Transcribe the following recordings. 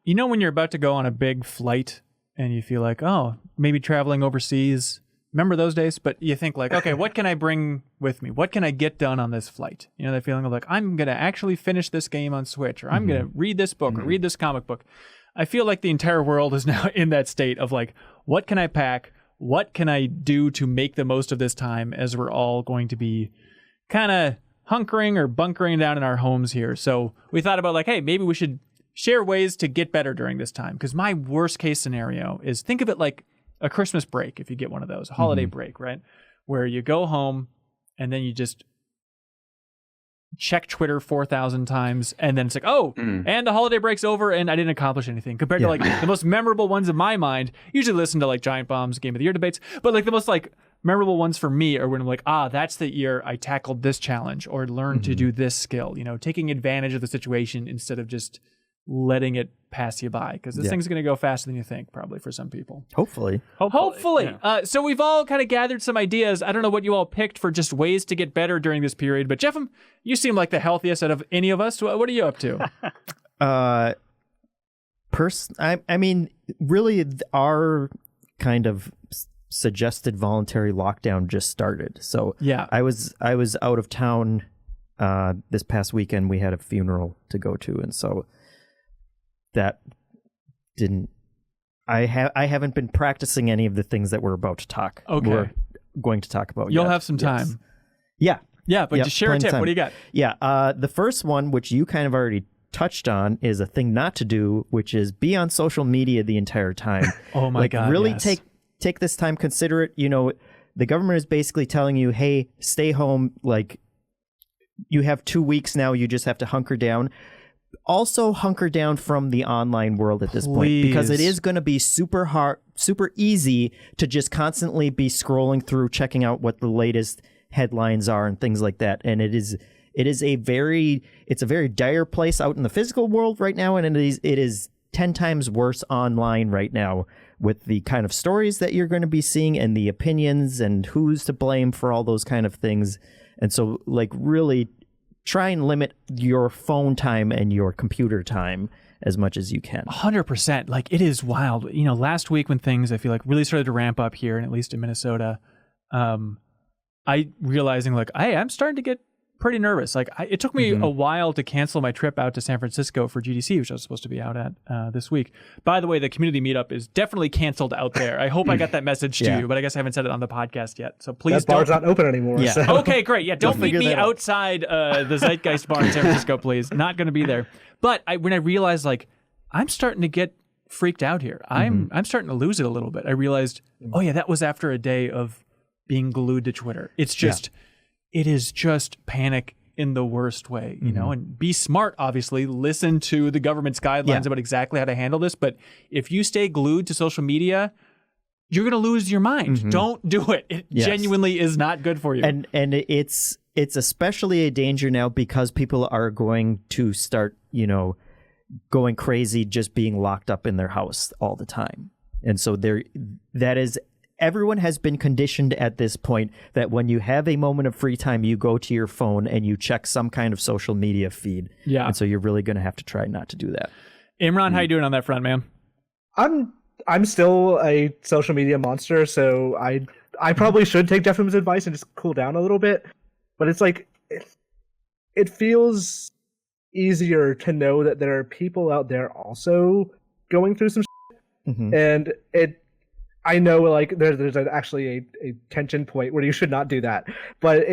you know when you're about to go on a big flight and you feel like, oh, maybe traveling overseas. Remember those days? But you think like, okay, what can I bring with me? What can I get done on this flight? You know, that feeling of like, I'm going to actually finish this game on Switch, or I'm going to read this book or read this comic book. I feel like the entire world is now in that state of like, what can I pack? What can I do to make the most of this time as we're all going to be kind of hunkering or bunkering down in our homes here? So we thought about like, hey, maybe we should share ways to get better during this time. Because my worst case scenario is, think of it like a Christmas break, if you get one of those, a holiday break, right? Where you go home and then you just check Twitter 4,000 times and then it's like, and the holiday break's over and I didn't accomplish anything. Compared to like the most memorable ones in my mind, usually listen to like Giant Bomb's Game of the Year debates, but like the most like memorable ones for me are when I'm like, that's the year I tackled this challenge or learned to do this skill, you know, taking advantage of the situation instead of just letting it pass you by, because this thing's going to go faster than you think, probably, for some people. Hopefully. Yeah. So we've all kind of gathered some ideas. I don't know what you all picked for just ways to get better during this period, but Jeff, you seem like the healthiest out of any of us. What are you up to? I mean, really, our kind of suggested voluntary lockdown just started. So I was out of town this past weekend. We had a funeral to go to, and so that didn't. I haven't been practicing any of the things that we're about to talk. We're going to talk about. You'll have some time. Yes. Yeah, but just share a tip. What do you got? Yeah, the first one, which you kind of already touched on, is a thing not to do, which is be on social media the entire time. Oh my God! Really take this time, consider it. You know, the government is basically telling you, hey, stay home. Like, you have 2 weeks now. You just have to hunker down. Also hunker down from the online world at this point, because it is going to be super easy to just constantly be scrolling through, checking out what the latest headlines are and things like that. And it's a very dire place out in the physical world right now, and it is 10 times worse online right now with the kind of stories that you're going to be seeing and the opinions and who's to blame for all those kind of things. And so, like, really try and limit your phone time and your computer time as much as you can. 100%. Like, it is wild. You know, last week when things, I feel like, really started to ramp up here, and at least in Minnesota, I realizing like, I'm starting to get pretty nervous. Like, it took me a while to cancel my trip out to San Francisco for GDC, which I was supposed to be out at this week. By the way, the community meetup is definitely canceled out there. I hope I got that message to you, but I guess I haven't said it on the podcast yet. So please that bar's not open anymore. Yeah. So. Okay, great. Yeah, don't meet me outside the Zeitgeist bar in San Francisco, please. Not going to be there. But when I realized, like, I'm starting to get freaked out here. I'm starting to lose it a little bit. I realized, oh yeah, that was after a day of being glued to Twitter. It's just... It is just panic in the worst way, you know, and be smart, obviously. Listen to the government's guidelines about exactly how to handle this. But if you stay glued to social media, you're going to lose your mind. Don't do it. It genuinely is not good for you. And it's especially a danger now because people are going to start, you know, going crazy just being locked up in their house all the time. And so everyone has been conditioned at this point that when you have a moment of free time, you go to your phone and you check some kind of social media feed. Yeah. And so you're really going to have to try not to do that. Imran, how you doing on that front, man? I'm still a social media monster, so I probably should take Jeffrey's advice and just cool down a little bit. But it's like, it feels easier to know that there are people out there also going through some shit. And I know, like, there's actually a tension point where you should not do that. But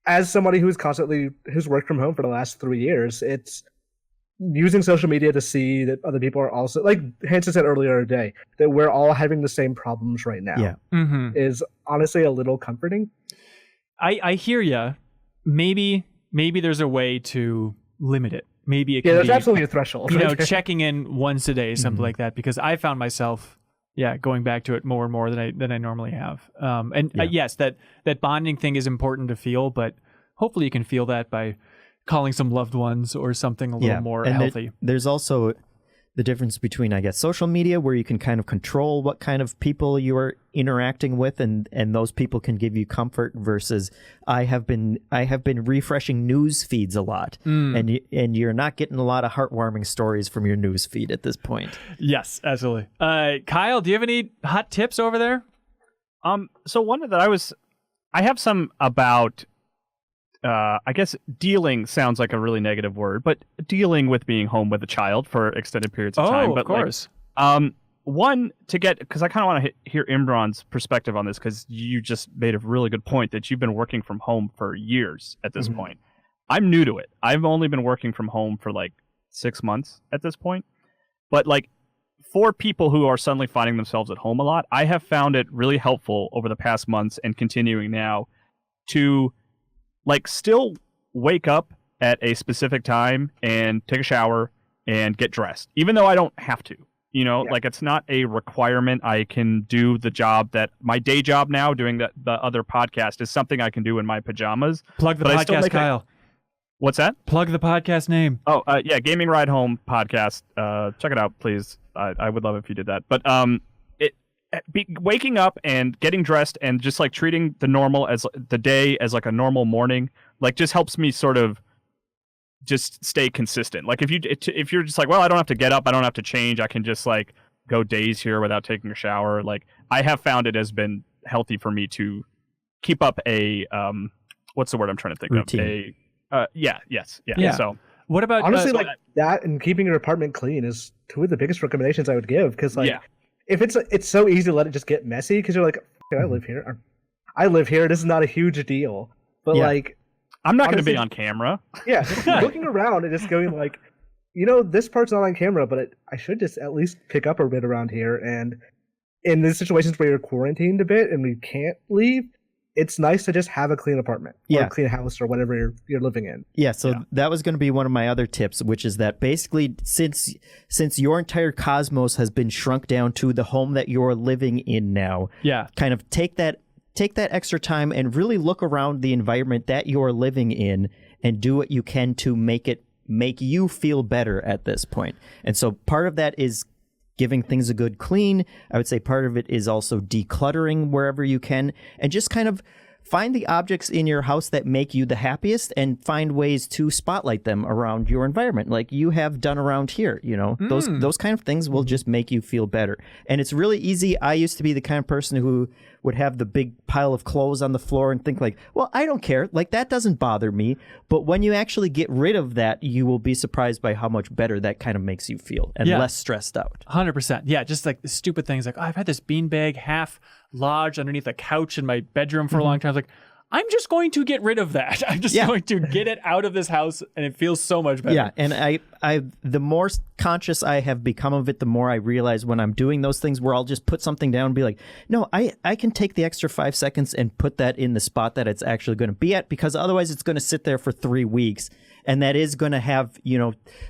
as somebody who's worked from home for the last 3 years, it's using social media to see that other people are also, like Hanson said earlier today, that we're all having the same problems right now. Yeah. Is honestly a little comforting. I hear ya. Maybe there's a way to limit it. Maybe it can there's absolutely a threshold. You know, checking in once a day, something like that, because I found myself going back to it more and more than I normally have. Yes, that bonding thing is important to feel, but hopefully you can feel that by calling some loved ones or something a little more healthy. There's also the difference between, I guess, social media, where you can kind of control what kind of people you are interacting with, and those people can give you comfort, versus I have been refreshing news feeds a lot, and you're not getting a lot of heartwarming stories from your news feed at this point. Yes, absolutely. Kyle, do you have any hot tips over there? So one that I have some about, I guess dealing sounds like a really negative word, but dealing with being home with a child for extended periods of time. Oh, of course. One, to get, because I kind of want to hear Imran's perspective on this, because you just made a really good point that you've been working from home for years at this point. I'm new to it. I've only been working from home for like 6 months at this point. But like, for people who are suddenly finding themselves at home a lot, I have found it really helpful over the past months and continuing now to like still wake up at a specific time and take a shower and get dressed, even though I don't have to, like it's not a requirement. I can do the job that my day job now, doing the other podcast, is something I can do in my pajamas. Plug the podcast, Kyle. What's that? Plug the podcast name. Oh, yeah, Gaming Ride Home podcast. Check it out, please. I would love if you did that. But waking up and getting dressed and just like treating the day as like a normal morning, like just helps me sort of just stay consistent. Like if you're just like, well, I don't have to get up, I don't have to change, I can just like go days here without taking a shower. Like I have found it has been healthy for me to keep up a what's the word I'm trying to think routine. Of? Yeah. So what about honestly, like that and keeping your apartment clean is two of the biggest recommendations I would give, because like if it's so easy to let it just get messy, because you're like, okay, I live here, this is not a huge deal. But like, I'm not going to be on camera. Yeah, just looking around and just going like, this part's not on camera, but I should just at least pick up a bit around here. And in these situations where you're quarantined a bit and we can't leave, it's nice to just have a clean apartment or a clean house or whatever you're living in. Yeah, so that was going to be one of my other tips, which is that basically since your entire cosmos has been shrunk down to the home that you're living in now, kind of take that extra time and really look around the environment that you're living in and do what you can to make you feel better at this point. And so part of that is giving things a good clean. I would say part of it is also decluttering wherever you can, and just kind of find the objects in your house that make you the happiest and find ways to spotlight them around your environment, like you have done around here. Those kind of things will just make you feel better. And it's really easy. I used to be the kind of person who would have the big pile of clothes on the floor and think like, well, I don't care. Like that doesn't bother me. But when you actually get rid of that, you will be surprised by how much better that kind of makes you feel and less stressed out. 100%. Yeah, just like the stupid things like, I've had this beanbag half lodged underneath a couch in my bedroom for a long time. I was like, I'm just going to get rid of that. I'm just going to get it out of this house, and it feels so much better. Yeah, and I the more conscious I have become of it, the more I realize when I'm doing those things where I'll just put something down and be like, no, I can take the extra 5 seconds and put that in the spot that it's actually going to be at, because otherwise it's going to sit there for 3 weeks. And that is going to have,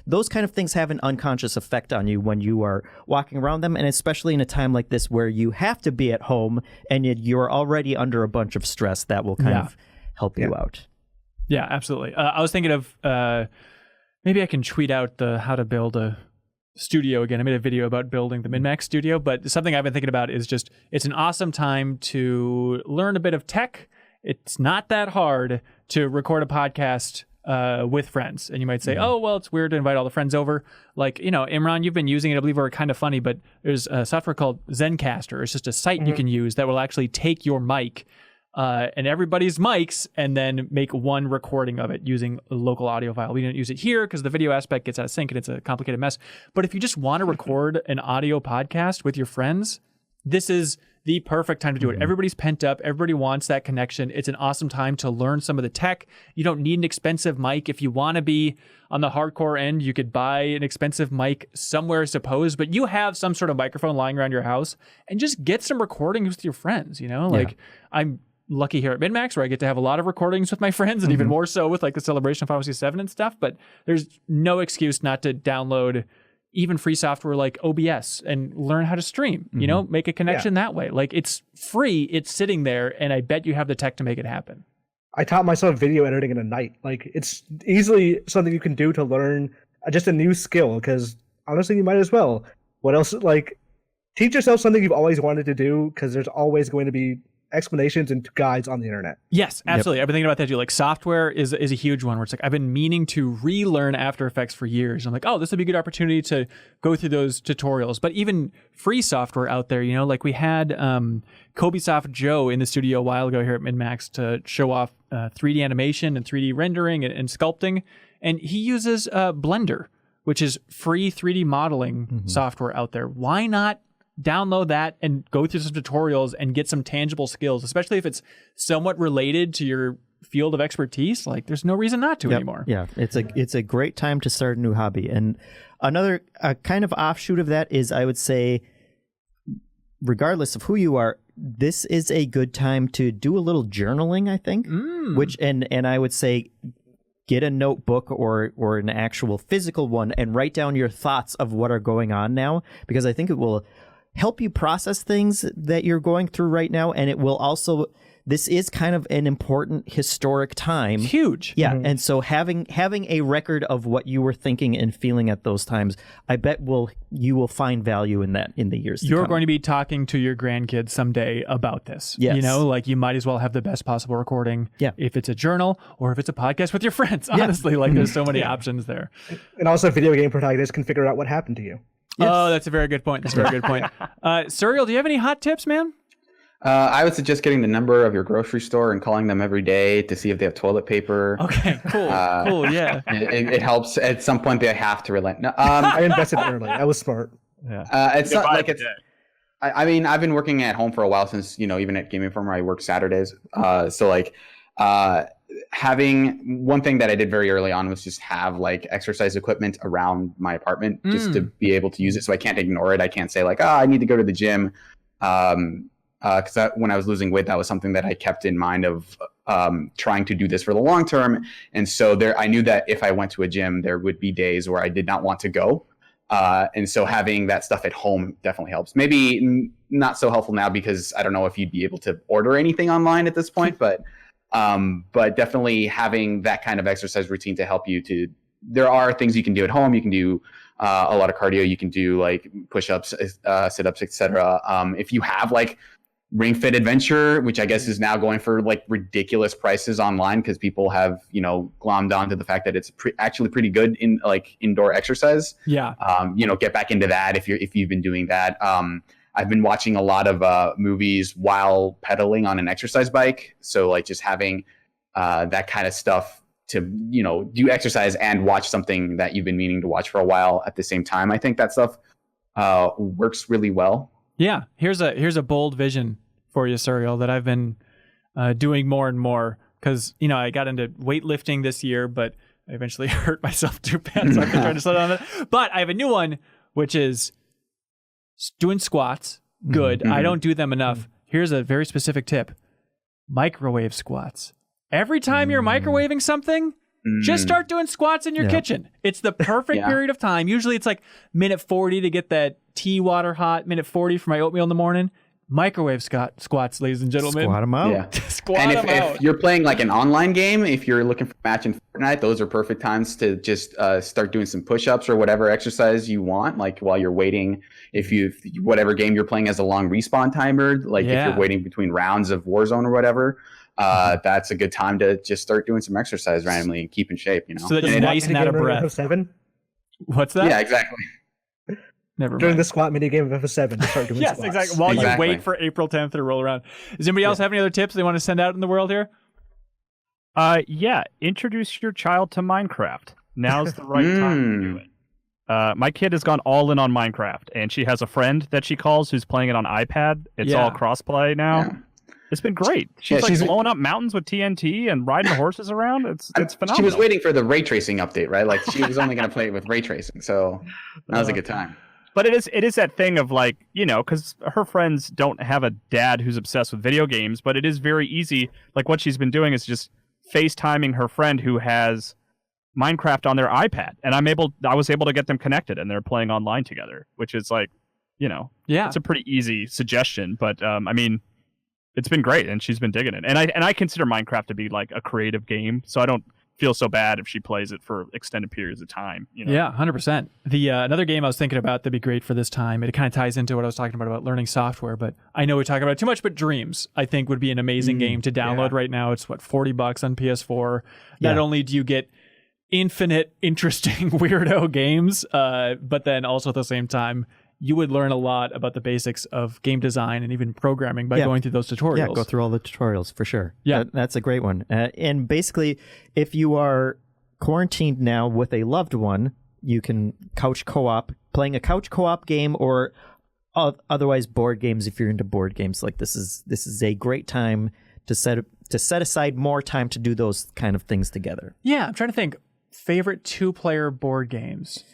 those kind of things have an unconscious effect on you when you are walking around them. And especially in a time like this where you have to be at home and you're already under a bunch of stress, that will kind of help you out. Yeah, absolutely. I was thinking of maybe I can tweet out how to build a studio again. I made a video about building the MinnMax studio, but something I've been thinking about is just, it's an awesome time to learn a bit of tech. It's not that hard to record a podcast with friends. And you might say, oh, well, it's weird to invite all the friends over. Like, Imran, you've been using it. I believe we're kind of funny, but there's a software called Zencaster. It's just a site you can use that will actually take your mic and everybody's mics and then make one recording of it using a local audio file. We didn't use it here because the video aspect gets out of sync and it's a complicated mess. But if you just want to record an audio podcast with your friends, this is the perfect time to do it. Everybody's pent up. Everybody wants that connection. It's an awesome time to learn some of the tech. You don't need an expensive mic. If you want to be on the hardcore end, you could buy an expensive mic somewhere, I suppose, but you have some sort of microphone lying around your house and just get some recordings with your friends, Like I'm lucky here at MinnMax where I get to have a lot of recordings with my friends and even more so with like the celebration of Final Fantasy 7 and stuff, but there's no excuse not to download even free software like OBS and learn how to stream, make a connection that way. Like it's free, it's sitting there, and I bet you have the tech to make it happen. I taught myself video editing in a night. Like it's easily something you can do to learn just a new skill, because honestly, you might as well. What else? Like, teach yourself something you've always wanted to do, because there's always going to be explanations and guides on the internet. Yes, absolutely. I've been thinking about that too. Like software is a huge one where it's like I've been meaning to relearn After Effects for years. I'm like, oh, this would be a good opportunity to go through those tutorials. But even free software out there, like we had Kobesoft Joe in the studio a while ago here at MinnMax to show off 3D animation and 3D rendering and sculpting. And he uses Blender, which is free 3D modeling software out there. Why not download that and go through some tutorials and get some tangible skills, especially if it's somewhat related to your field of expertise? Like, there's no reason not to anymore. Yeah, it's a great time to start a new hobby. And another kind of offshoot of that is, I would say, regardless of who you are, this is a good time to do a little journaling, I think. Which and I would say, get a notebook or an actual physical one and write down your thoughts of what are going on now, because I think it will help you process things that you're going through right now. And it will also, this is kind of an important historic time. It's huge. Yeah. And so having a record of what you were thinking and feeling at those times, I bet you will find value in that in the years to come. You're going to be talking to your grandkids someday about this. Yes. Like you might as well have the best possible recording. Yeah. If it's a journal or if it's a podcast with your friends, honestly, like there's so many options there. And also, video game protagonists can figure out what happened to you. Yes. Oh, that's a very good point. Suriel, do you have any hot tips, man? I would suggest getting the number of your grocery store and calling them every day to see if they have toilet paper. Okay, cool. Cool, yeah. It helps. At some point, they have to relent. No, I invested early. I was smart. Yeah. it's not like it's. I mean, I've been working at home for a while since, even at Game Informer, I work Saturdays. Having one thing that I did very early on was just have like exercise equipment around my apartment just to be able to use it. So I can't ignore it. I can't say like, I need to go to the gym. Because when I was losing weight, that was something that I kept in mind of trying to do this for the long term. And so I knew that if I went to a gym, there would be days where I did not want to go. And so having that stuff at home definitely helps. Maybe not so helpful now because I don't know if you'd be able to order anything online at this point, but definitely having that kind of exercise routine to help you there are things you can do at home. You can do a lot of cardio. You can do like push-ups, sit-ups, etc. If you have like Ring Fit Adventure, which I guess is now going for like ridiculous prices online because people have, glommed onto the fact that it's actually pretty good in like indoor exercise. Yeah. Get back into that if you've been doing that. I've been watching a lot of movies while pedaling on an exercise bike. So like just having that kind of stuff to, do exercise and watch something that you've been meaning to watch for a while at the same time. I think that stuff works really well. Yeah. Here's a bold vision for you, Suriel, that I've been doing more and more because, I got into weightlifting this year, but I eventually hurt myself too bad. So I've been trying to slow down that. But I have a new one, which is doing squats. Good. I don't do them enough. Here's a very specific tip. Microwave squats. Every time you're microwaving something, just start doing squats in your kitchen. It's the perfect period of time. Usually it's like minute 40 to get that tea water hot, minute 40 for my oatmeal in the morning. Microwave squats, ladies and gentlemen. Squat them out. Yeah. Squat them out. If you're playing like an online game, if you're looking for a match in Fortnite, those are perfect times to just start doing some push-ups or whatever exercise you want, like while you're waiting. If whatever game you're playing has a long respawn timer, like if you're waiting between rounds of Warzone or whatever, that's a good time to just start doing some exercise randomly and keep in shape, So that you're nice and out of breath. FF7? What's that? Yeah, exactly. Never During mind. the squat minigame of FF7, to start doing Yes, squats. exactly. While you wait for April 10th to roll around. Does anybody else have any other tips they want to send out in the world here? Introduce your child to Minecraft. Now's the right time to do it. My kid has gone all in on Minecraft, and she has a friend that she calls who's playing it on iPad. It's all crossplay now. Yeah. It's been great. She's blowing up mountains with TNT and riding horses around. It's phenomenal. She was waiting for the ray tracing update, right? Like she was only going to play it with ray tracing, so that was a good time. But it is that thing of like, because her friends don't have a dad who's obsessed with video games, but it is very easy. Like what she's been doing is just FaceTiming her friend who has Minecraft on their iPad, and I was able to get them connected, and they're playing online together, which is like, it's a pretty easy suggestion, but it's been great, and she's been digging it. And I consider Minecraft to be like a creative game, so I don't feel so bad if she plays it for extended periods of time. Yeah, 100%. The another game I was thinking about that'd be great for this time, it kind of ties into what I was talking about learning software, but I know we talk about it too much, but Dreams, I think, would be an amazing game to download right now. It's $40 on PS4. Not only do you get infinite, interesting, weirdo games, but then also at the same time, you would learn a lot about the basics of game design and even programming by going through those tutorials. Yeah, go through all the tutorials for sure. Yeah. That's a great one. And basically, if you are quarantined now with a loved one, you can couch co-op, playing a couch co-op game or otherwise board games if you're into board games. Like this is a great time to set aside more time to do those kind of things together. Yeah, I'm trying to think. Favorite 2-player board games?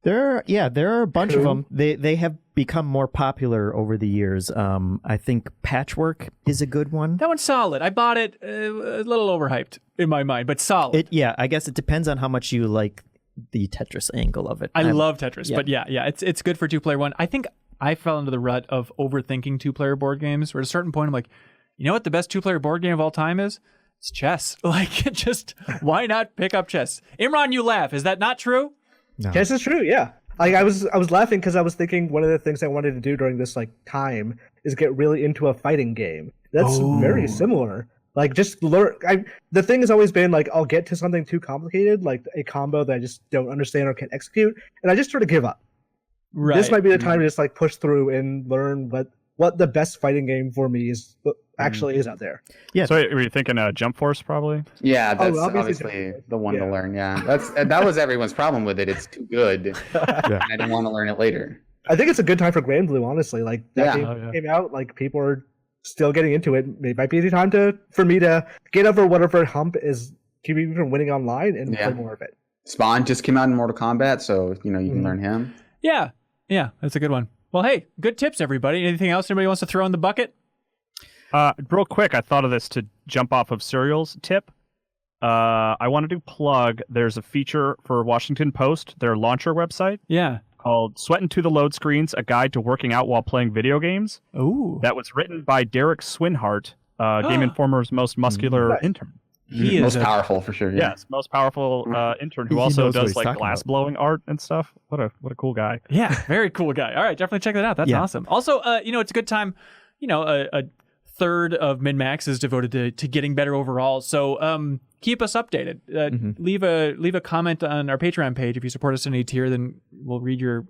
There are a bunch of them. They have become more popular over the years. I think Patchwork is a good one. That one's solid. I bought it a little overhyped in my mind, but solid. I guess it depends on how much you like the Tetris angle of it. I love Tetris, but yeah, it's good for 2-player one. I think I fell into the rut of overthinking 2-player board games, where at a certain point I'm like, you know what the best 2-player board game of all time is? It's chess. Like, just why not pick up chess? Imran, you laugh. Is that not true? No. Chess is true, yeah. Like I was laughing because I was thinking one of the things I wanted to do during this time is get really into a fighting game. That's very similar. Like just learn. The thing has always been like I'll get to something too complicated, like a combo that I just don't understand or can't execute, and I just sort of give up. Right. This might be the time to just push through and learn what the best fighting game for me is actually is out there. Yeah. So were you thinking Jump Force probably? Yeah, that's obviously the one to learn. Yeah, that was everyone's problem with it. It's too good, and I didn't want to learn it later. I think it's a good time for Grand Blue, honestly. Like that game came out, people are still getting into it. It might be the time for me to get over whatever hump is keeping me from winning online and play more of it. Spawn just came out in Mortal Kombat, so you can learn him. Yeah, that's a good one. Well, hey, good tips, everybody. Anything else anybody wants to throw in the bucket? Real quick, I thought of this to jump off of Serial's tip. I wanted to plug, there's a feature for Washington Post, their launcher website. Yeah. Called Sweatin' to the Load Screens, a guide to working out while playing video games. Ooh. That was written by Derek Swinhart, Game Informer's most muscular intern. He is most powerful for sure. Yeah. Yes, most powerful intern who also does glass blowing art and stuff. What a cool guy. Yeah, very cool guy. All right, definitely check that out. That's awesome. Also, it's a good time. A third of MinnMax is devoted to getting better overall. So keep us updated. Leave a comment on our Patreon page. If you support us in a tier, then we'll read your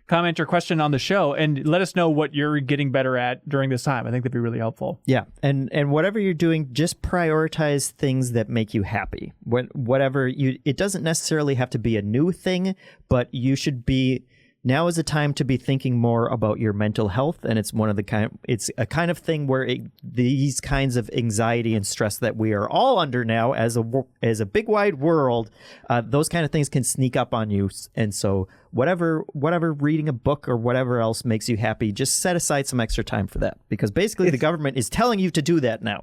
comment or question on the show and let us know what you're getting better at during this time. I think that'd be really helpful. Yeah, and whatever you're doing, just prioritize things that make you happy. It doesn't necessarily have to be a new thing, but you should be. Now is a time to be thinking more about your mental health, and it's it's a kind of thing where these kinds of anxiety and stress that we are all under now as a big wide world, those kind of things can sneak up on you. And so whatever reading a book or whatever else makes you happy, just set aside some extra time for that, because basically the government is telling you to do that now.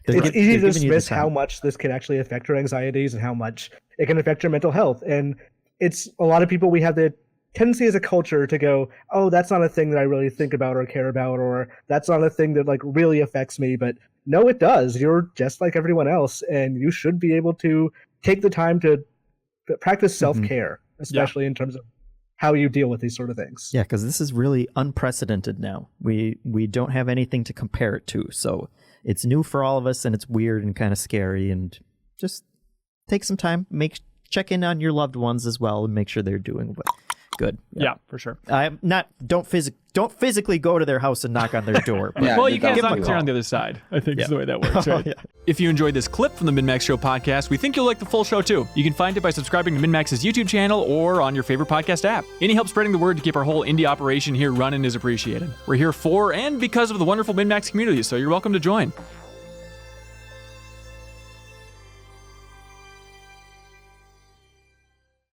It's easy to dismiss how much this can actually affect your anxieties and how much it can affect your mental health. And it's a lot of people, we have the tendency as a culture to go, oh, that's not a thing that I really think about or care about, or that's not a thing that really affects me. But no, it does. You're just like everyone else, and you should be able to take the time to practice self-care, especially in terms of how you deal with these sort of things. Yeah, because this is really unprecedented now. We don't have anything to compare it to, so it's new for all of us, and it's weird and kind of scary. And just take some time, check in on your loved ones as well, and make sure they're doing well. Good. Yeah, for sure. Don't physically go to their house and knock on their door. Yeah, well, you can't as long as you're on the other side. I think is the way that works. Right? If you enjoyed this clip from the MinnMax Show podcast, we think you'll like the full show too. You can find it by subscribing to MinnMax's YouTube channel or on your favorite podcast app. Any help spreading the word to keep our whole indie operation here running is appreciated. We're here for and because of the wonderful MinnMax community, so you're welcome to join.